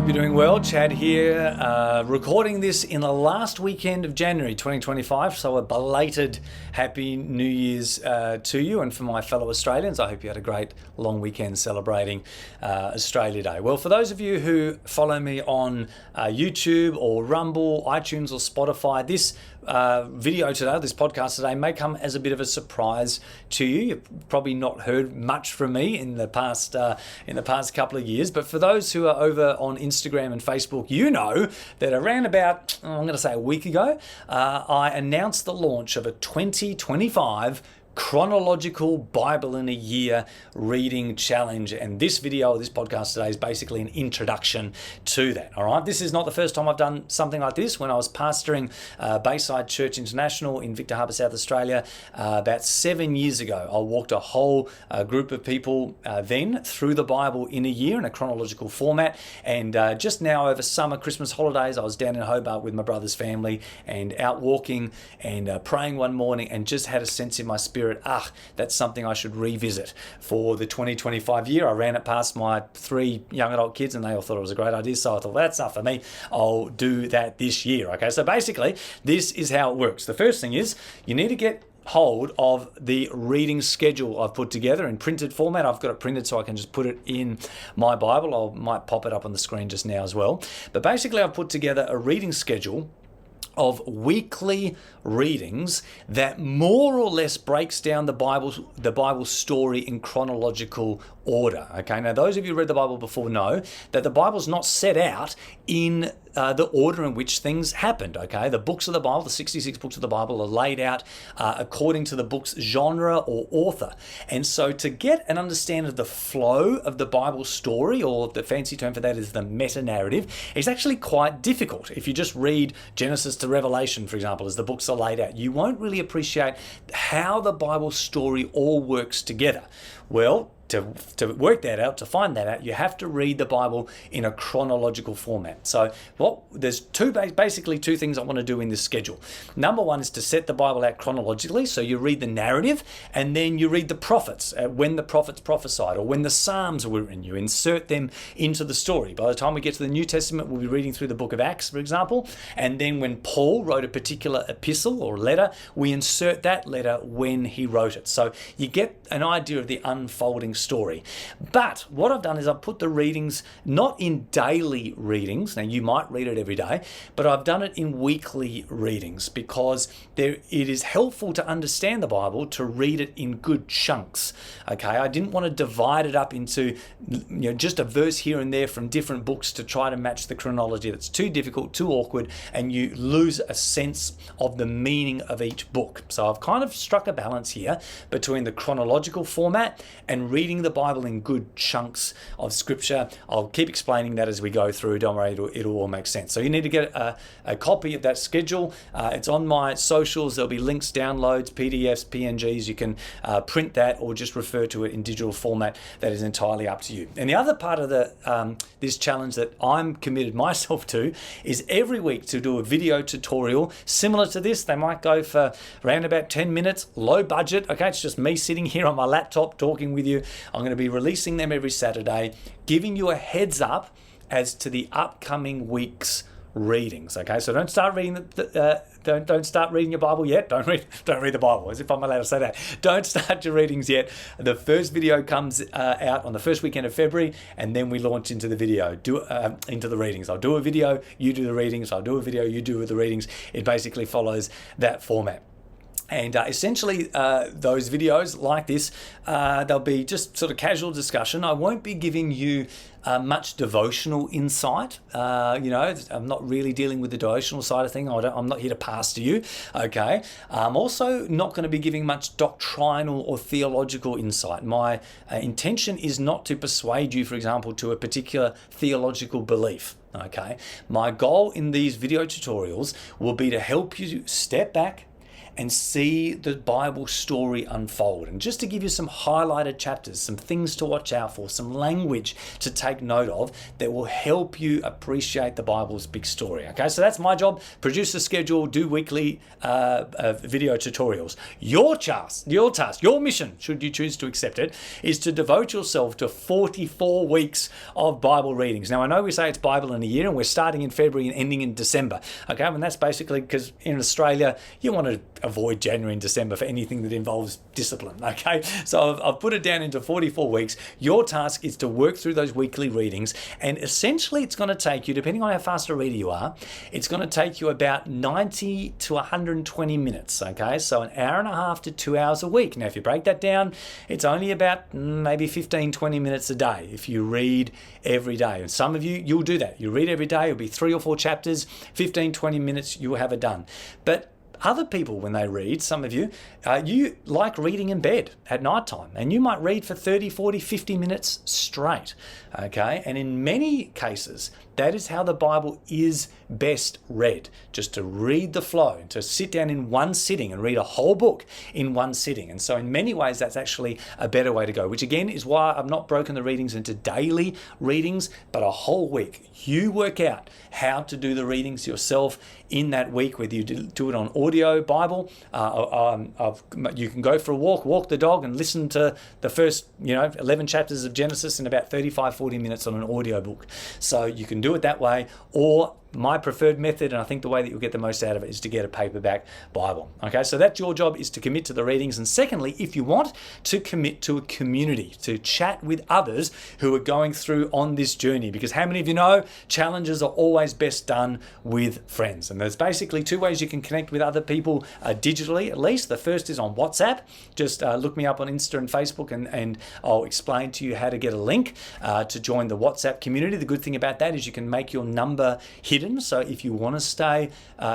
Hope you're doing well. Chad here, recording this in the last weekend of January 2025. So a belated Happy New Year's to you, and for my fellow Australians, I hope you had a great long weekend celebrating Australia Day. Well, for those of you who follow me on YouTube or Rumble, iTunes or Spotify, this video today, this podcast today, may come as a bit of a surprise to you. You've probably not heard much from me in the past couple of years, but for those who are over on Instagram and Facebook, you know that around about, I'm going to say a week ago, I announced the launch of a 2025 Chronological Bible-in-a-Year Reading Challenge, and this video, this podcast today, is basically an introduction to that. All right, this is not the first time I've done something like this. When I was pastoring Bayside Church International in Victor Harbor, South Australia, about 7 years ago, I walked a whole group of people then through the Bible in a year in a chronological format. And just now over summer, Christmas holidays, I was down in Hobart with my brother's family and out walking and praying one morning, and just had a sense in my spirit, that's something I should revisit for the 2025 year. I ran it past my 3 young adult kids and they all thought it was a great idea. So I thought, that's not for me. I'll do that this year. Okay, so basically this is how it works. The first thing is you need to get hold of the reading schedule I've put together in printed format. I've got it printed so I can just put it in my Bible. I might pop it up on the screen just now as well. But basically I've put together a reading schedule of weekly readings that more or less breaks down the Bible story in chronological order. Okay, now those of you who read the Bible before know that the Bible's not set out in the order in which things happened. Okay, the books of the Bible, the 66 books of the Bible, are laid out according to the book's genre or author. And so to get an understanding of the flow of the Bible story, or the fancy term for that is the meta-narrative, is actually quite difficult. If you just read Genesis to Revelation, for example, as the books are laid out, you won't really appreciate how the Bible story all works together. Well, to work that out, to find that out, you have to read the Bible in a chronological format. So there's basically two things I want to do in this schedule. Number one is to set the Bible out chronologically. So you read the narrative and then you read the prophets, when the prophets prophesied or when the Psalms were written. You insert them into the story. By the time we get to the New Testament, we'll be reading through the book of Acts, for example. And then when Paul wrote a particular epistle or letter, we insert that letter when he wrote it. So you get an idea of the unfolding story. But what I've done is I've put the readings not in daily readings. Now you might read it every day, but I've done it in weekly readings because it is helpful to understand the Bible to read it in good chunks. Okay, I didn't want to divide it up into just a verse here and there from different books to try to match the chronology. That's too difficult, too awkward, and you lose a sense of the meaning of each book. So I've kind of struck a balance here between the chronological format and reading the Bible in good chunks of scripture. I'll keep explaining that as we go through. Don't worry, it'll all make sense. So you need to get a copy of that schedule. It's on my socials. There'll be links, downloads, PDFs, PNGs. You can print that or just refer to it in digital format. That is entirely up to you. And the other part of this challenge that I'm committed myself to is every week to do a video tutorial similar to this. They might go for around about 10 minutes, low budget. Okay, it's just me sitting here on my laptop talking with you. I'm going to be releasing them every Saturday, giving you a heads up as to the upcoming week's readings. Okay, so don't start reading don't start reading your Bible yet. Don't read the Bible, as if I'm allowed to say that. Don't start your readings yet. The first video comes out on the first weekend of February, and then we launch into the into the readings. I'll do a video, you do the readings. I'll do a video, you do the readings. It basically follows that format. And essentially, those videos like this, they'll be just sort of casual discussion. I won't be giving you much devotional insight. I'm not really dealing with the devotional side of things. I'm not here to pastor you, okay? I'm also not going to be giving much doctrinal or theological insight. My intention is not to persuade you, for example, to a particular theological belief. Okay, my goal in these video tutorials will be to help you step back and see the Bible story unfold. And just to give you some highlighted chapters, some things to watch out for, some language to take note of that will help you appreciate the Bible's big story. Okay, so that's my job. Produce a schedule, do weekly video tutorials. Your task, your mission, should you choose to accept it, is to devote yourself to 44 weeks of Bible readings. Now, I know we say it's Bible in a year, and we're starting in February and ending in December. Okay, and that's basically because in Australia, you want to avoid January and December for anything that involves discipline. Okay, so I've put it down into 44 weeks. Your task is to work through those weekly readings, and essentially it's going to take you, depending on how fast a reader you are, it's going to take you about 90 to 120 minutes. Okay, so an hour and a half to 2 hours a week. Now, if you break that down, it's only about maybe 15-20 minutes a day if you read every day. And some of you, you'll do that. You read every day. It'll be 3 or 4 chapters, 15-20 minutes, you'll have it done. But other people, when they read, some of you, you like reading in bed at night time, and you might read for 30, 40, 50 minutes straight, okay? And in many cases, that is how the Bible is best read, just to read the flow, to sit down in one sitting and read a whole book in one sitting. And so in many ways, that's actually a better way to go, which again is why I've not broken the readings into daily readings, but a whole week. You work out how to do the readings yourself in that week, whether you do it on audio Bible, you can go for a walk the dog, and listen to the first 11 chapters of Genesis in about 35-40 minutes on an audio book. So you can do it that way, or my preferred method, and I think the way that you'll get the most out of it, is to get a paperback Bible. Okay, so that's your job, is to commit to the readings. And secondly, if you want, to commit to a community, to chat with others who are going through on this journey. Because how many of you know challenges are always best done with friends? And there's basically 2 ways you can connect with other people digitally, at least. The first is on WhatsApp. Just look me up on Insta and Facebook, and I'll explain to you how to get a link to join the WhatsApp community. The good thing about that is you can make your number hidden. So if you want to stay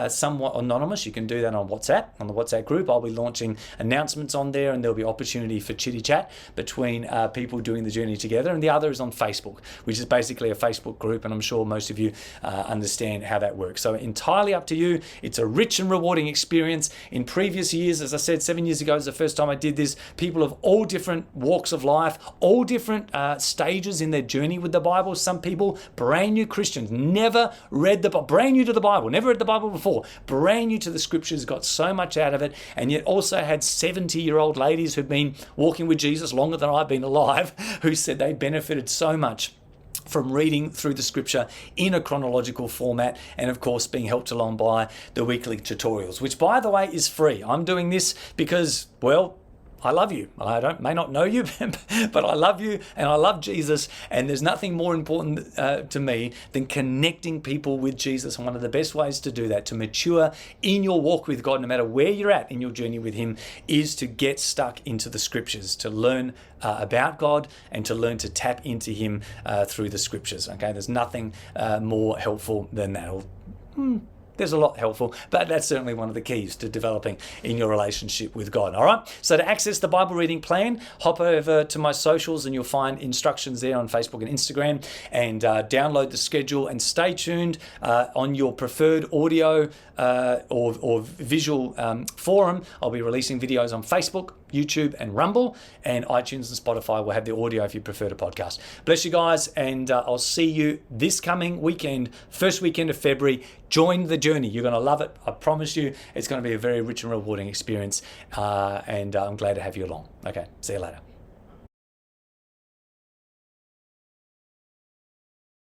somewhat anonymous, you can do that on WhatsApp, on the WhatsApp group. I'll be launching announcements on there, and there'll be opportunity for chitty chat between people doing the journey together. And the other is on Facebook, which is basically a Facebook group, and I'm sure most of you understand how that works. So entirely up to you. It's a rich and rewarding experience. In previous years, as I said, 7 years ago was the first time I did this. People of all different walks of life, all different stages in their journey with the Bible. Some people, brand new Christians, never read the Bible, brand new to the Bible, never read the Bible before, brand new to the scriptures, got so much out of it, and yet also had 70-year-old ladies who've been walking with Jesus longer than I've been alive, who said they benefited so much from reading through the scripture in a chronological format, and of course being helped along by the weekly tutorials, which, by the way, is free. I'm doing this because, well, I love you. I may not know you, but I love you, and I love Jesus, and there's nothing more important to me than connecting people with Jesus. And one of the best ways to do that, to mature in your walk with God, no matter where you're at in your journey with Him, is to get stuck into the scriptures, to learn about God, and to learn to tap into Him through the scriptures. Okay, there's nothing more helpful than that. There's a lot helpful, but that's certainly one of the keys to developing in your relationship with God. All right. So to access the Bible reading plan, hop over to my socials, and you'll find instructions there on Facebook and Instagram, and download the schedule, and stay tuned on your preferred audio or visual forum. I'll be releasing videos on Facebook, YouTube, and Rumble, and iTunes and Spotify will have the audio if you prefer to podcast. Bless you guys, and I'll see you this coming weekend, first weekend of February. Join the journey. You're going to love it. I promise you, it's going to be a very rich and rewarding experience, and I'm glad to have you along. Okay, see you later.